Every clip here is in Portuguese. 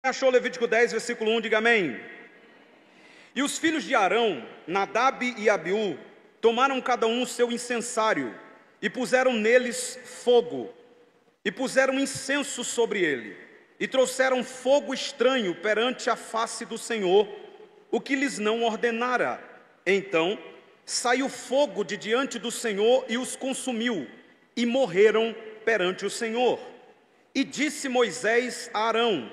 Achou Levítico 10, versículo 1, diga amém. E os filhos de Arão, Nadab e Abiú, tomaram cada um o seu incensário, e puseram neles fogo, e puseram incenso sobre ele, e trouxeram fogo estranho perante a face do Senhor, o que lhes não ordenara. Então saiu fogo de diante do Senhor e os consumiu, e morreram perante o Senhor. E disse Moisés a Arão: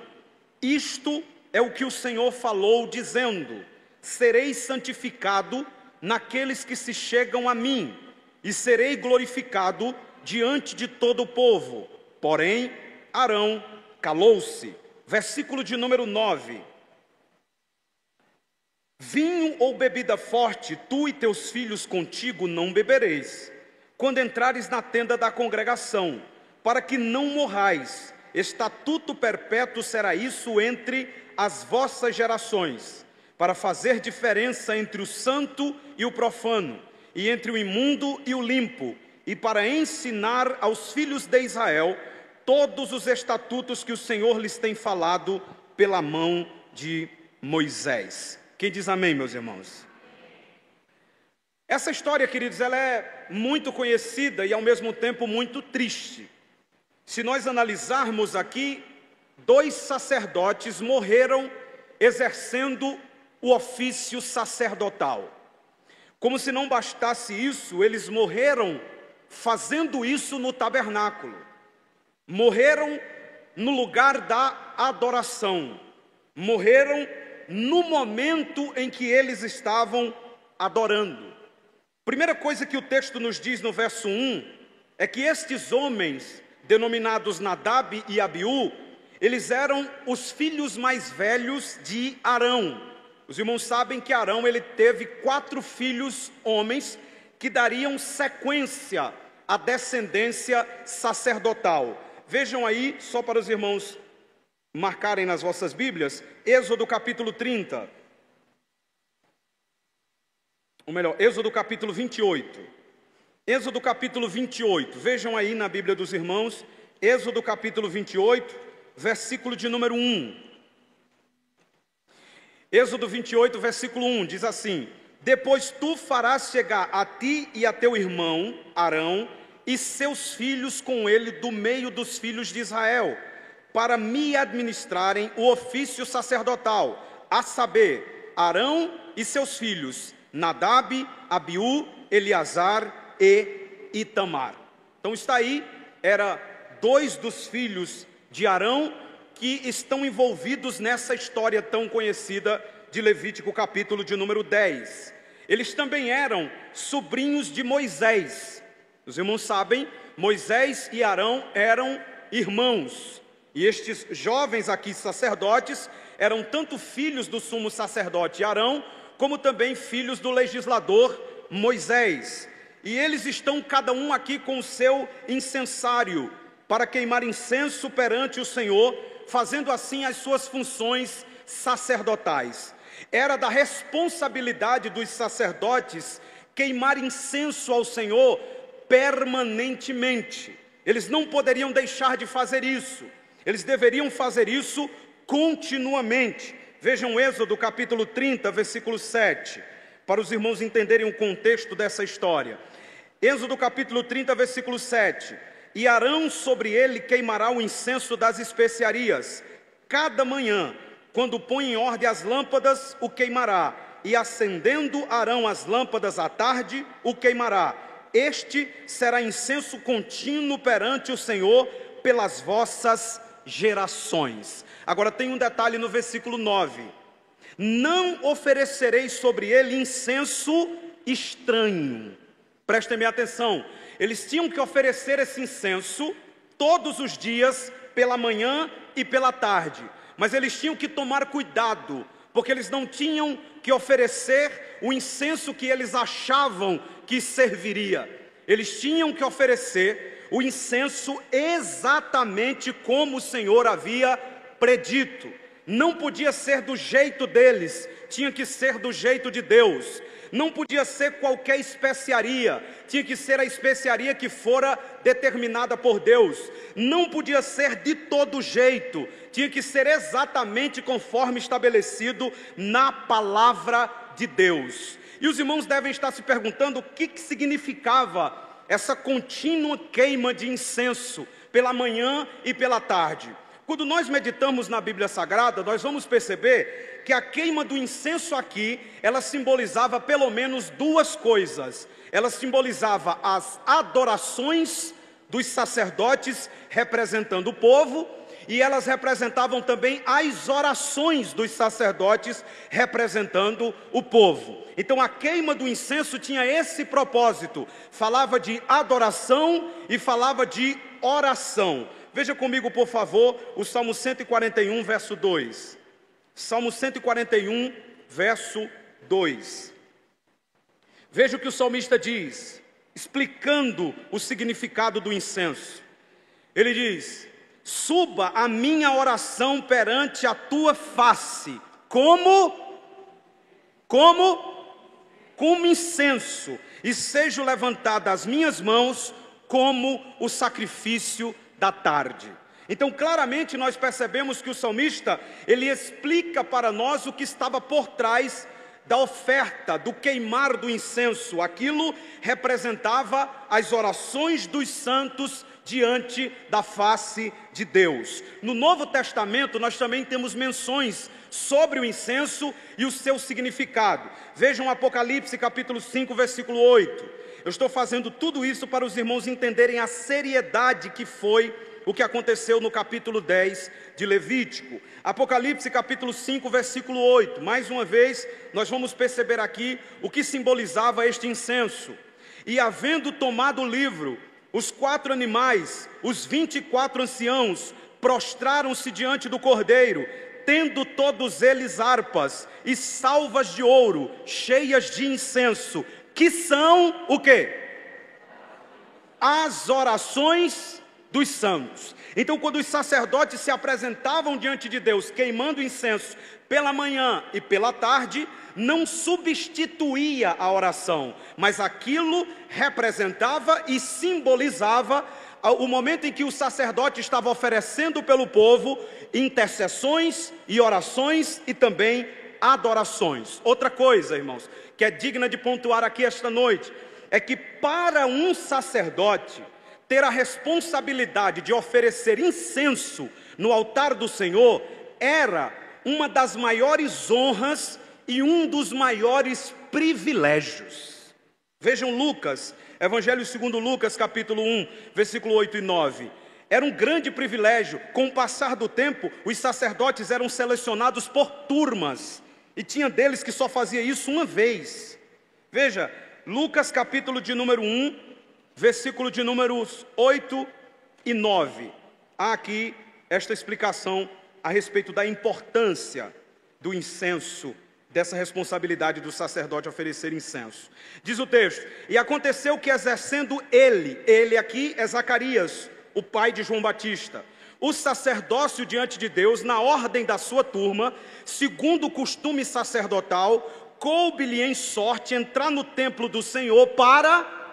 isto é o que o Senhor falou, dizendo: serei santificado naqueles que se chegam a mim, e serei glorificado diante de todo o povo. Porém, Arão calou-se. Versículo de número 9. Vinho ou bebida forte, tu e teus filhos contigo não bebereis, quando entrares na tenda da congregação, para que não morrais. Estatuto perpétuo será isso entre as vossas gerações, para fazer diferença entre o santo e o profano, e entre o imundo e o limpo, e para ensinar aos filhos de Israel todos os estatutos que o Senhor lhes tem falado pela mão de Moisés. Quem diz amém, meus irmãos? Essa história, queridos, ela é muito conhecida e ao mesmo tempo muito triste. Se nós analisarmos aqui, 2 sacerdotes morreram exercendo o ofício sacerdotal. Como se não bastasse isso, eles morreram fazendo isso no tabernáculo. Morreram no lugar da adoração. Morreram no momento em que eles estavam adorando. Primeira coisa que o texto nos diz no verso 1 é que estes homens, denominados Nadab e Abiú, eles eram os filhos mais velhos de Arão. Os irmãos sabem que Arão ele teve 4 filhos homens que dariam sequência à descendência sacerdotal. Vejam aí, só para os irmãos marcarem nas vossas Bíblias, Êxodo capítulo 30. Ou melhor, Êxodo capítulo 28. Êxodo capítulo 28, vejam aí na Bíblia dos irmãos, Êxodo capítulo 28, versículo de número 1. Êxodo 28, versículo 1, diz assim: depois tu farás chegar a ti e a teu irmão, Arão, e seus filhos com ele do meio dos filhos de Israel, para me administrarem o ofício sacerdotal, a saber, Arão e seus filhos, Nadab, Abiú, Eleazar e Itamar. Então está aí, era 2 dos filhos de Arão que estão envolvidos nessa história tão conhecida de Levítico capítulo de número 10. Eles também eram sobrinhos de Moisés. Os irmãos sabem, Moisés e Arão eram irmãos. E estes jovens aqui sacerdotes eram tanto filhos do sumo sacerdote Arão, como também filhos do legislador Moisés. E eles estão cada um aqui com o seu incensário, para queimar incenso perante o Senhor, fazendo assim as suas funções sacerdotais. Era da responsabilidade dos sacerdotes queimar incenso ao Senhor permanentemente. Eles não poderiam deixar de fazer isso. Eles deveriam fazer isso continuamente. Vejam Êxodo capítulo 30, versículo 7, para os irmãos entenderem o contexto dessa história. Êxodo capítulo 30, versículo 7. E Arão sobre ele queimará o incenso das especiarias. Cada manhã, quando põe em ordem as lâmpadas, o queimará. E acendendo Arão as lâmpadas à tarde, o queimará. Este será incenso contínuo perante o Senhor pelas vossas gerações. Agora tem um detalhe no versículo 9. Não oferecereis sobre ele incenso estranho. Prestem bem atenção, eles tinham que oferecer esse incenso todos os dias, pela manhã e pela tarde. Mas eles tinham que tomar cuidado, porque eles não tinham que oferecer o incenso que eles achavam que serviria. Eles tinham que oferecer o incenso exatamente como o Senhor havia predito. Não podia ser do jeito deles, tinha que ser do jeito de Deus. Não podia ser qualquer especiaria, tinha que ser a especiaria que fora determinada por Deus. Não podia ser de todo jeito, tinha que ser exatamente conforme estabelecido na palavra de Deus. E os irmãos devem estar se perguntando o que significava essa contínua queima de incenso pela manhã e pela tarde. Quando nós meditamos na Bíblia Sagrada, nós vamos perceber que a queima do incenso aqui, ela simbolizava pelo menos duas coisas. Ela simbolizava as adorações dos sacerdotes representando o povo, e elas representavam também as orações dos sacerdotes representando o povo. Então a queima do incenso tinha esse propósito, falava de adoração e falava de oração. Veja comigo, por favor, o Salmo 141, verso 2. Salmo 141, verso 2. Veja o que o salmista diz, explicando o significado do incenso. Ele diz: suba a minha oração perante a tua face, como incenso, e sejam levantadas as minhas mãos como o sacrifício da tarde. Então claramente nós percebemos que o salmista, ele explica para nós o que estava por trás da oferta, do queimar do incenso. Aquilo representava as orações dos santos diante da face de Deus. No Novo Testamento nós também temos menções sobre o incenso e o seu significado. Vejam Apocalipse capítulo 5, versículo 8. Eu estou fazendo tudo isso para os irmãos entenderem a seriedade que foi o que aconteceu no capítulo 10 de Levítico. Apocalipse capítulo 5, versículo 8. Mais uma vez, nós vamos perceber aqui o que simbolizava este incenso. E havendo tomado o livro, os 4 animais, os 24 anciãos, prostraram-se diante do Cordeiro, tendo todos eles harpas e salvas de ouro, cheias de incenso, que são o quê? As orações dos santos. Então, quando os sacerdotes se apresentavam diante de Deus, queimando incenso pela manhã e pela tarde, não substituía a oração, mas aquilo representava e simbolizava o momento em que o sacerdote estava oferecendo pelo povo intercessões e orações e também adorações. Outra coisa, irmãos, que é digna de pontuar aqui esta noite, é que para um sacerdote ter a responsabilidade de oferecer incenso no altar do Senhor era uma das maiores honras e um dos maiores privilégios. Vejam Lucas, Evangelho segundo Lucas, capítulo 1, versículo 8 e 9. Era um grande privilégio. Com o passar do tempo, os sacerdotes eram selecionados por turmas, e tinha deles que só fazia isso uma vez. Veja, Lucas capítulo de número 1, versículo de números 8 e 9. Há aqui esta explicação a respeito da importância do incenso, dessa responsabilidade do sacerdote oferecer incenso. Diz o texto: e aconteceu que exercendo ele aqui é Zacarias, o pai de João Batista, o sacerdócio diante de Deus, na ordem da sua turma, segundo o costume sacerdotal, coube-lhe em sorte entrar no templo do Senhor para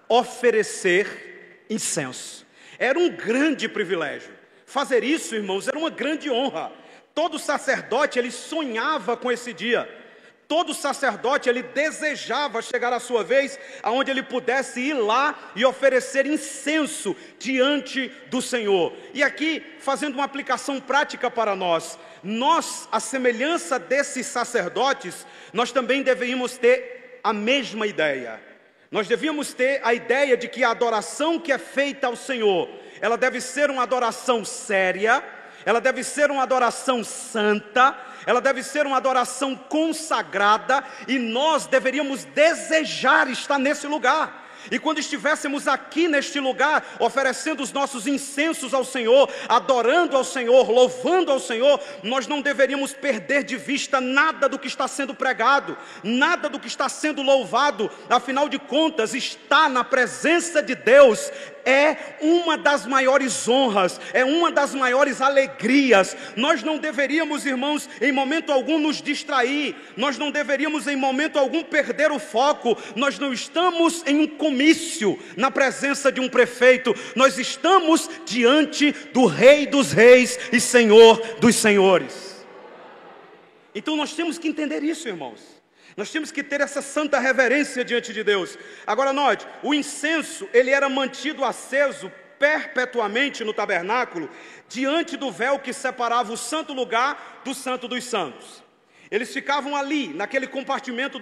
oferecer incenso. Era um grande privilégio. Fazer isso, irmãos, era uma grande honra. Todo sacerdote, ele sonhava com esse dia. Todo sacerdote, ele desejava chegar à sua vez, aonde ele pudesse ir lá e oferecer incenso diante do Senhor. E aqui, fazendo uma aplicação prática para nós, à semelhança desses sacerdotes, nós também deveríamos ter a mesma ideia. Nós devíamos ter a ideia de que a adoração que é feita ao Senhor, ela deve ser uma adoração séria, ela deve ser uma adoração santa, ela deve ser uma adoração consagrada, e nós deveríamos desejar estar nesse lugar. E quando estivéssemos aqui neste lugar, oferecendo os nossos incensos ao Senhor, adorando ao Senhor, louvando ao Senhor, nós não deveríamos perder de vista nada do que está sendo pregado, nada do que está sendo louvado. Afinal de contas, estar na presença de Deus é uma das maiores honras, é uma das maiores alegrias. Nós não deveríamos, irmãos, em momento algum nos distrair, nós não deveríamos em momento algum perder o foco. Nós não estamos em um comício na presença de um prefeito, nós estamos diante do Rei dos Reis e Senhor dos Senhores. Então nós temos que entender isso, irmãos. Nós temos que ter essa santa reverência diante de Deus. Agora note, o incenso, ele era mantido aceso perpetuamente no tabernáculo, diante do véu que separava o santo lugar do santo dos santos. Eles ficavam ali, naquele compartimento